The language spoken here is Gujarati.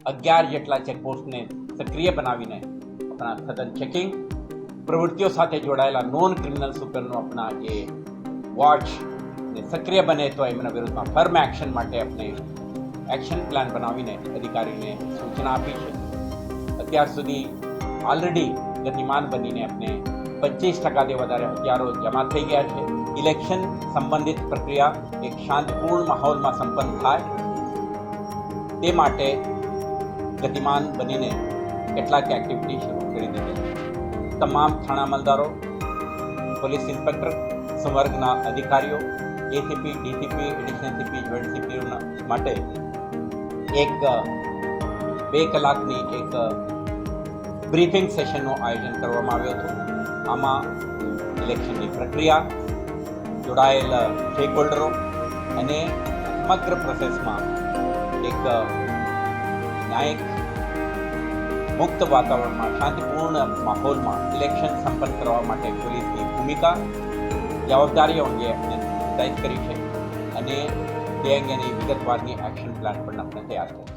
11 જેટલા ચેકપોસ્ટને સક્રિય બનાવીને આપણા સઘન ચેકિંગ પ્રવૃત્તિઓ સાથે જોડાયેલા નોન ક્રિમિનલ્સ ઉપરનો આપણા જે વોચ સક્રિય બને તો એમના વિરુદ્ધમાં ફર્મ એક્શન માટે આપણે એક્શન પ્લાન બનાવીને અધિકારીને સૂચના આપી છે. અત્યાર સુધી ઓલરેડી ગતિમાન બનીને આપણે 25%થી વધારે હથિયારો જમા થઈ ગયા છે. ઇલેક્શન સંબંધિત પ્રક્રિયા એક શાંતિપૂર્ણ માહોલમાં સંપન્ન થાય તે માટે ગતિમાન બનીને કેટલાક એક્ટિવિટી શરૂ કરી દીધી છે. તમામ થાણા અમલદારો, પોલીસ ઇન્સ્પેક્ટર, સંવર્ગના અધિકારીઓ, ACP, DCP, additional CP, joint સીપીઓના માટે એક 2 કલાકની એક બ્રીફિંગ સેશનનું આયોજન કરવામાં આવ્યું હતું. આમાં ઇલેક્શનની પ્રક્રિયા, જોડાયેલ સ્ટેકહોલ્ડરો અને સમગ્ર પ્રોસેસમાં એક ન્યાયિક મુક્ત વાતાવરણમાં શાંતિપૂર્ણ માહોલમાં ઇલેક્શન સંપન્ન કરવા માટે પોલીસની ભૂમિકા, જવાબદારીઓ અંગે આપણે નિર્ધારિત કરી છે અને તે અંગેની વિગતવારની એક્શન પ્લાન પણ આપણે તૈયાર કર્યો છે.